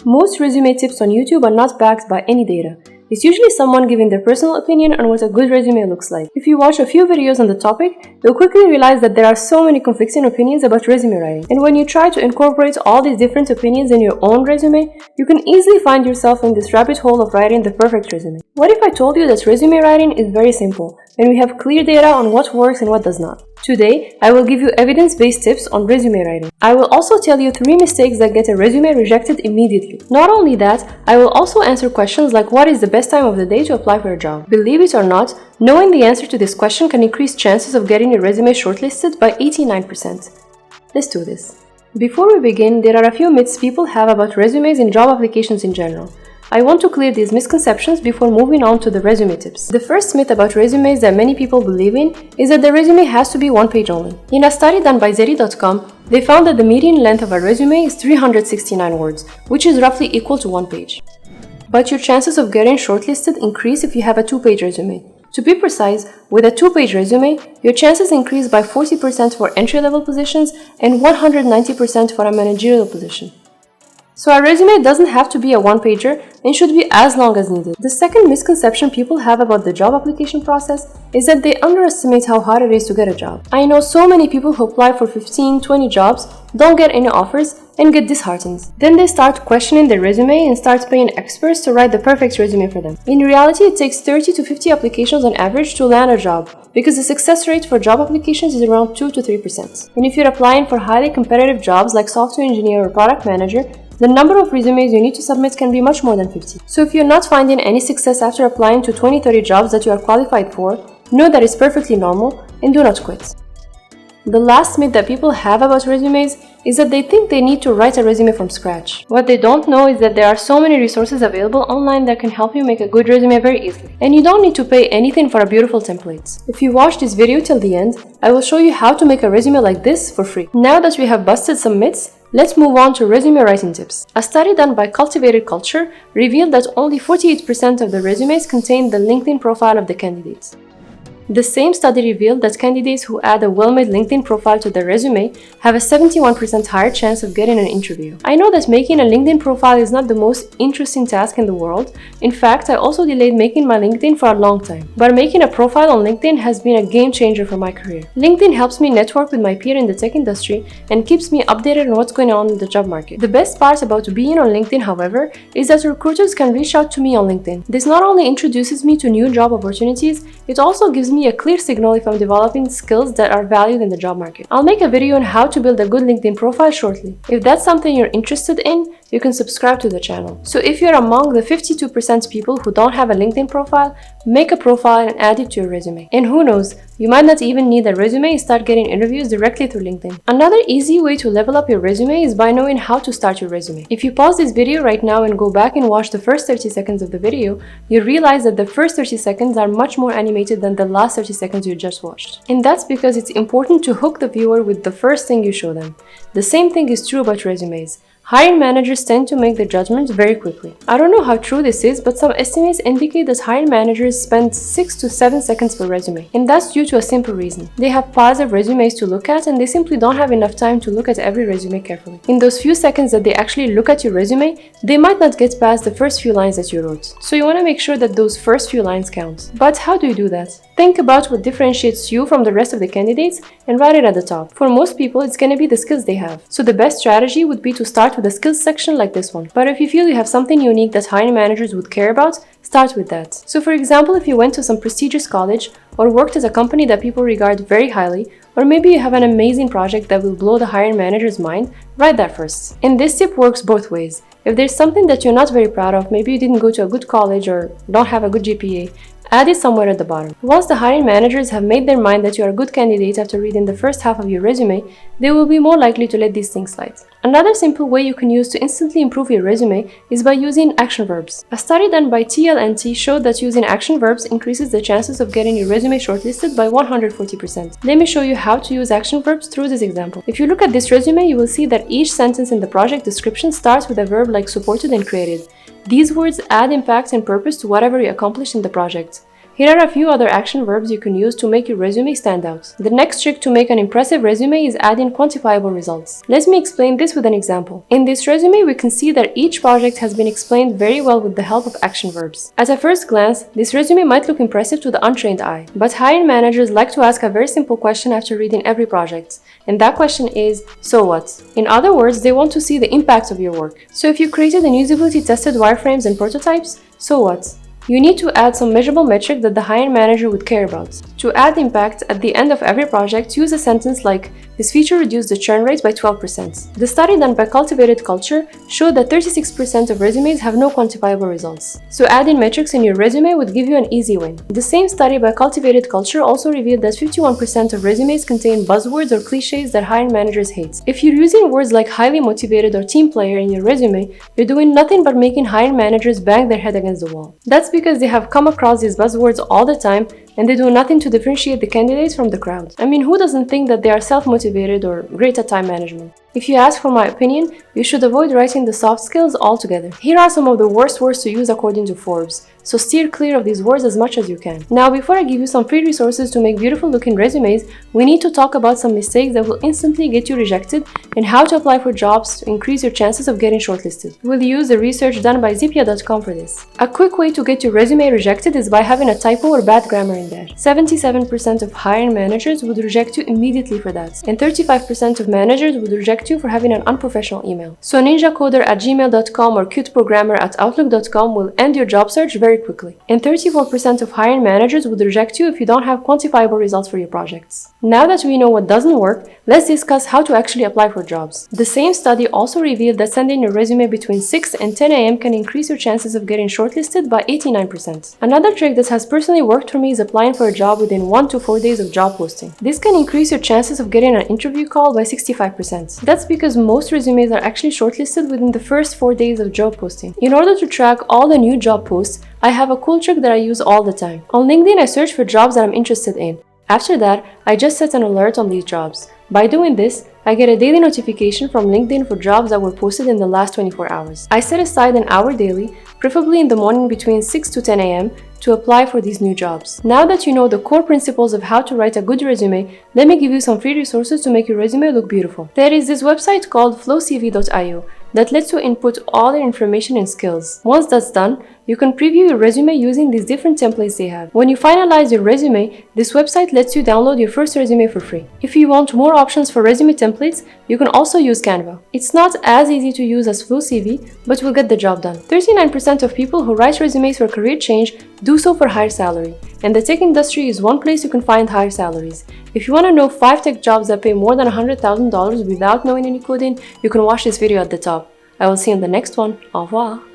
Most resume tips on YouTube are not backed by any data. It's usually someone giving their personal opinion on what a good resume looks like. If you watch a few videos on the topic, you'll quickly realize that there are so many conflicting opinions about resume writing. And when you try to incorporate all these different opinions in your own resume, you can easily find yourself in this rabbit hole of writing the perfect resume. What if I told you that resume writing is very simple, and we have clear data on what works and what does not? Today, I will give you evidence-based tips on resume writing. I will also tell you 3 mistakes that get a resume rejected immediately. Not only that, I will also answer questions like what is the best time of the day to apply for a job. Believe it or not, knowing the answer to this question can increase chances of getting your resume shortlisted by 89%. Let's do this. Before we begin, there are a few myths people have about resumes and job applications in general. I want to clear these misconceptions before moving on to the resume tips. The first myth about resumes that many people believe in is that the resume has to be one page only. In a study done by Zeri.com, they found that the median length of a resume is 369 words, which is roughly equal to one page. But your chances of getting shortlisted increase if you have a 2-page resume. To be precise, with a 2-page resume, your chances increase by 40% for entry-level positions and 190% for a managerial position. So a resume doesn't have to be a one-pager and should be as long as needed. The second misconception people have about the job application process is that they underestimate how hard it is to get a job. I know so many people who apply for 15-20 jobs, don't get any offers, and get disheartened. Then they start questioning their resume and start paying experts to write the perfect resume for them. In reality, it takes 30 to 50 applications on average to land a job, because the success rate for job applications is around 2 to 3%. And if you're applying for highly competitive jobs like software engineer or product manager, the number of resumes you need to submit can be much more than 50. So if you're not finding any success after applying to 20-30 jobs that you are qualified for, know that it's perfectly normal and do not quit. The last myth that people have about resumes is that they think they need to write a resume from scratch. What they don't know is that there are so many resources available online that can help you make a good resume very easily. And you don't need to pay anything for a beautiful template. If you watch this video till the end, I will show you how to make a resume like this for free. Now that we have busted some myths, let's move on to resume writing tips. A study done by Cultivated Culture revealed that only 48% of the resumes contain the LinkedIn profile of the candidates. The same study revealed that candidates who add a well-made LinkedIn profile to their resume have a 71% higher chance of getting an interview. I know that making a LinkedIn profile is not the most interesting task in the world. In fact, I also delayed making my LinkedIn for a long time. But making a profile on LinkedIn has been a game changer for my career. LinkedIn helps me network with my peers in the tech industry and keeps me updated on what's going on in the job market. The best part about being on LinkedIn, however, is that recruiters can reach out to me on LinkedIn. This not only introduces me to new job opportunities, it also gives me a clear signal if I'm developing skills that are valued in the job market. I'll make a video on how to build a good LinkedIn profile shortly. If that's something you're interested in, you can subscribe to the channel. So if you're among the 52% people who don't have a LinkedIn profile, make a profile and add it to your resume. And who knows, you might not even need a resume and start getting interviews directly through LinkedIn. Another easy way to level up your resume is by knowing how to start your resume. If you pause this video right now and go back and watch the first 30 seconds of the video, you realize that the first 30 seconds are much more animated than the last 30 seconds you just watched. And that's because it's important to hook the viewer with the first thing you show them. The same thing is true about resumes. Hiring managers tend to make their judgments very quickly. I don't know how true this is, but some estimates indicate that hiring managers spend 6 to 7 seconds per resume. And that's due to a simple reason. They have piles of resumes to look at and they simply don't have enough time to look at every resume carefully. In those few seconds that they actually look at your resume, they might not get past the first few lines that you wrote. So you want to make sure that those first few lines count. But how do you do that? Think about what differentiates you from the rest of the candidates and write it at the top. For most people, it's going to be the skills they have. So the best strategy would be to start with a skills section like this one. But if you feel you have something unique that hiring managers would care about, start with that. So for example, if you went to some prestigious college or worked at a company that people regard very highly, or maybe you have an amazing project that will blow the hiring manager's mind, write that first. And this tip works both ways. If there's something that you're not very proud of, maybe you didn't go to a good college or don't have a good GPA, add it somewhere at the bottom. Once the hiring managers have made their mind that you are a good candidate after reading the first half of your resume, they will be more likely to let these things slide. Another simple way you can use to instantly improve your resume is by using action verbs. A study done by TLNT showed that using action verbs increases the chances of getting your resume shortlisted by 140%. Let me show you how to use action verbs through this example. If you look at this resume, you will see that each sentence in the project description starts with a verb like supported and created. These words add impact and purpose to whatever you accomplished in the project. Here are a few other action verbs you can use to make your resume stand out. The next trick to make an impressive resume is adding quantifiable results. Let me explain this with an example. In this resume, we can see that each project has been explained very well with the help of action verbs. At a first glance, this resume might look impressive to the untrained eye, but hiring managers like to ask a very simple question after reading every project, and that question is, so what? In other words, they want to see the impact of your work. So if you created and usability tested wireframes and prototypes, so what? You need to add some measurable metric that the hiring manager would care about. To add impact, at the end of every project, use a sentence like, this feature reduced the churn rate by 12%. The study done by Cultivated Culture showed that 36% of resumes have no quantifiable results. So adding metrics in your resume would give you an easy win. The same study by Cultivated Culture also revealed that 51% of resumes contain buzzwords or cliches that hiring managers hate. If you're using words like highly motivated or team player in your resume, you're doing nothing but making hiring managers bang their head against the wall. That's because they have come across these buzzwords all the time and they do nothing to differentiate the candidates from the crowd. I mean, who doesn't think that they are self-motivated or great at time management? If you ask for my opinion, you should avoid writing the soft skills altogether. Here are some of the worst words to use according to Forbes, so steer clear of these words as much as you can. Now, before I give you some free resources to make beautiful looking resumes, we need to talk about some mistakes that will instantly get you rejected and how to apply for jobs to increase your chances of getting shortlisted. We'll use the research done by Zipia.com for this. A quick way to get your resume rejected is by having a typo or bad grammar in there. 77% of hiring managers would reject you immediately for that, and 35% of managers would reject you for having an unprofessional email. So ninjacoder@gmail.com or cuteprogrammer@outlook.com will end your job search very quickly. And 34% of hiring managers would reject you if you don't have quantifiable results for your projects. Now that we know what doesn't work, let's discuss how to actually apply for jobs. The same study also revealed that sending your resume between 6 and 10 a.m. can increase your chances of getting shortlisted by 89%. Another trick that has personally worked for me is applying for a job within 1 to 4 days of job posting. This can increase your chances of getting an interview call by 65%. That's because most resumes are actually shortlisted within the first 4 days of job posting. In order to track all the new job posts, I have a cool trick that I use all the time. On LinkedIn, I search for jobs that I'm interested in. After that, I just set an alert on these jobs. By doing this, I get a daily notification from LinkedIn for jobs that were posted in the last 24 hours. I set aside an hour daily, preferably in the morning between 6 to 10 a.m., to apply for these new jobs. Now that you know the core principles of how to write a good resume, let me give you some free resources to make your resume look beautiful. There is this website called flowcv.io that lets you input all your information and skills. Once that's done, you can preview your resume using these different templates they have. When you finalize your resume, this website lets you download your first resume for free. If you want more options for resume templates, you can also use Canva. It's not as easy to use as FlowCV, but will get the job done. 39% of people who write resumes for career change do so for higher salary, and the tech industry is one place you can find higher salaries. If you want to know 5 tech jobs that pay more than $100,000 without knowing any coding, you can watch this video at the top. I will see you in the next one. Au revoir!